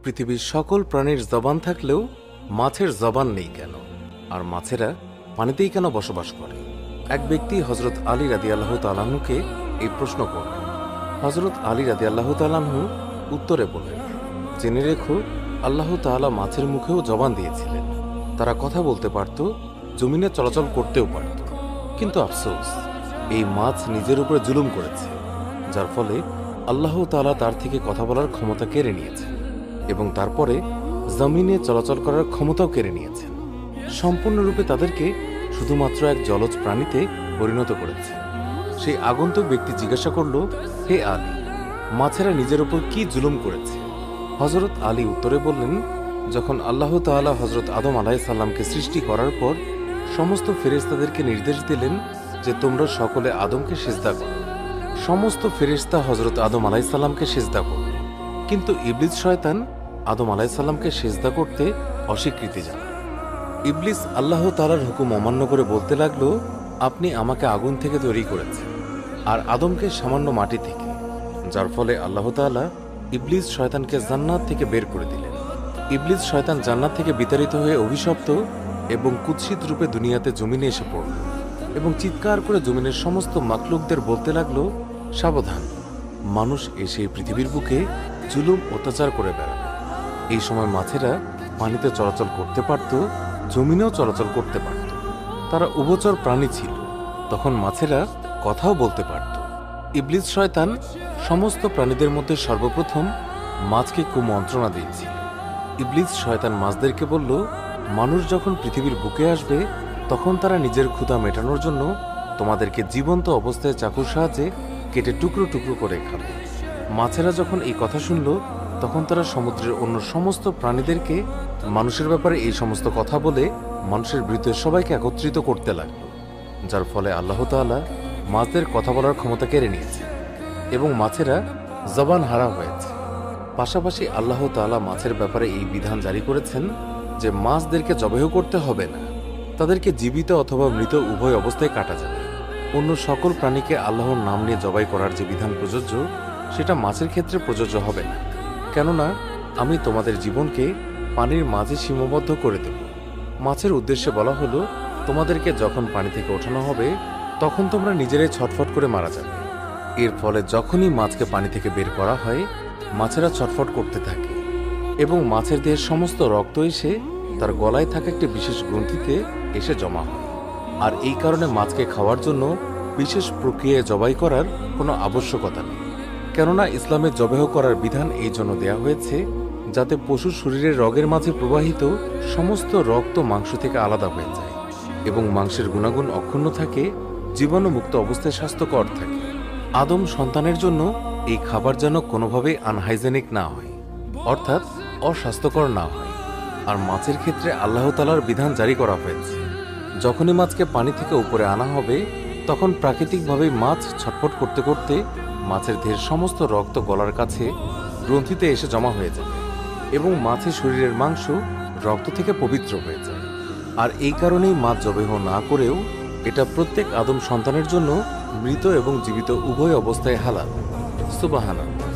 পৃথিবীর সকল প্রাণীর জবান থাকলেও মাছের জবান নেই কেন, আর মাছেরা পানিতেই কেন বসবাস করে? এক ব্যক্তি হজরত আলী রাদিয়াল্লাহু তাআলা আনহুকে এই প্রশ্ন করলেন। হজরত আলী রাদিয়াল্লাহু তাআলা আনহু উত্তরে বললেন, জেনে রেখো, আল্লাহ তাআলা মাছের মুখেও জবান দিয়েছিলেন। তারা কথা বলতে পারত, জমিনে চলাচল করতেও পারত, কিন্তু আফসোস, এই মাছ নিজের উপরে জুলুম করেছে, যার ফলে আল্লাহ তাআলা তার থেকে কথা বলার ক্ষমতা কেড়ে নিয়েছেন এবং তারপরে জমিনে চলাচল করার ক্ষমতাও কেড়ে নিয়েছেন। সম্পূর্ণরূপে তাদেরকে শুধুমাত্র এক জলজ প্রাণীতে পরিণত করেছে। সেই আগন্তুক ব্যক্তি জিজ্ঞাসা করল, হে আলী, মাছেরা নিজের উপর কি জুলুম করেছে? হজরত আলী উত্তরে বললেন, যখন আল্লাহ তাআলা হজরত আদম আলাইহিস সালামকে সৃষ্টি করার পর সমস্ত ফেরেশতাদেরকে নির্দেশ দিলেন যে তোমরা সকলে আদমকে সিজদা করো। সমস্ত ফেরেশতা হজরত আদম আলাইহিস সালামকে সিজদা করল, কিন্তু ইবলিস শয়তান আদম আলাইহিস সালামকে সিজদা করতে অস্বীকৃতি জানায়। ইবলিস আল্লাহ তাআলার হুকুম অমান্য করে বলতে লাগলো, আপনি আমাকে আগুন থেকে তৈরি করেছেন আর আদমকে সামান্য মাটি থেকে, যার ফলে আল্লাহ তাআলা ইবলিস শয়তানকে জান্নাত থেকে বের করে দিলেন। ইবলিস শয়তান জান্নাত থেকে বিতাড়িত হয়ে অভিশপ্ত এবং কুৎসিত রূপে দুনিয়াতে জমিনে এসে পড়ল এবং চিৎকার করে জমিনের সমস্ত মাখলুকদের বলতে লাগলো, সাবধান, মানুষ এসে পৃথিবীর বুকে জুলুম অত্যাচার করে বেড়াবে। এই সময় মাছেরা পানিতে চলাচল করতে পারত, জমিনেও চলাচল করতে পারত। তারা উভচর প্রাণী ছিল, তখন মাছেরা কথাও বলতে পারত। ইবলিস শয়তান সমস্ত প্রাণীদের মধ্যে সর্বপ্রথম মাছকে কুমন্ত্রণা দিয়েছিল। ইবলিস শয়তান মাছদেরকে বলল, মানুষ যখন পৃথিবীর বুকে আসবে তখন তারা নিজের ক্ষুধা মেটানোর জন্য তোমাদেরকে জীবন্ত অবস্থায় চাকুর সাহায্যে কেটে টুকরো টুকরো করে খাবে। মাছেরা যখন এই কথা শুনল তখন তারা সমুদ্রের অন্য সমস্ত প্রাণীদেরকে মানুষের ব্যাপারে এই সমস্ত কথা বলে মানুষের বিরুদ্ধে সবাইকে একত্রিত করতে লাগল, যার ফলে আল্লাহ তাআলা মাছদের কথা বলার ক্ষমতা কেড়ে নিয়েছে এবং মাছেরা জবান হারা হয়েছে। পাশাপাশি আল্লাহ তাআলা মাছের ব্যাপারে এই বিধান জারি করেছেন যে মাছদেরকে জবেহ করতে হবে না, তাদেরকে জীবিত অথবা মৃত উভয় অবস্থায় কাটা যাবে। অন্য সকল প্রাণীকে আল্লাহর নাম নিয়ে জবাই করার যে বিধান প্রযোজ্য সেটা মাছের ক্ষেত্রে প্রযোজ্য হবে না, কেননা আমি তোমাদের জীবনকে পানির মাঝে সীমাবদ্ধ করে দেব। মাছের উদ্দেশ্যে বলা হলো, তোমাদেরকে যখন পানি থেকে ওঠানো হবে তখন তোমরা নিজেরাই ছটফট করে মারা যাবে। এর ফলে যখনই মাছকে পানি থেকে বের করা হয় মাছেরা ছটফট করতে থাকে এবং মাছের দেহের সমস্ত রক্ত এসে তার গলায় থাকা একটি বিশেষ গ্রন্থিতে এসে জমা হয়। আর এই কারণে মাছকে খাওয়ার জন্য বিশেষ প্রক্রিয়ায় জবাই করার কোনো আবশ্যকতা নেই, কেননা ইসলামে জবেহ করার বিধান এই জন্য দেয়া হয়েছে যাতে পশুর শরীরের রগের মাঝে প্রবাহিত সমস্ত রক্ত মাংস থেকে আলাদা হয়ে যায় এবং মাংসের গুণাগুণ অক্ষুণ্ণ থাকে, জীবাণুমুক্ত অবস্থায় স্বাস্থ্যকর থাকে। আদম সন্তানের জন্য এই খাবার যেন কোনোভাবেই আনহাইজেনিক না হয়, অর্থাৎ অস্বাস্থ্যকর না হয়। আর মাছের ক্ষেত্রে আল্লাহ তাআলার বিধান জারি করা হয়েছে, যখনই মাছকে পানি থেকে উপরে আনা হবে তখন প্রাকৃতিকভাবেই মাছ ছটফট করতে করতে মাছের দেহের সমস্ত রক্ত গলার কাছে গ্রন্থিতে এসে জমা হয়ে যাবে এবং মাছের শরীরের মাংস রক্ত থেকে পবিত্র হয়ে যায়। আর এই কারণেই মাছ জবেহ না করেও এটা প্রত্যেক আদম সন্তানের জন্য মৃত এবং জীবিত উভয় অবস্থায় হালাল। সুবহানাল্লাহ।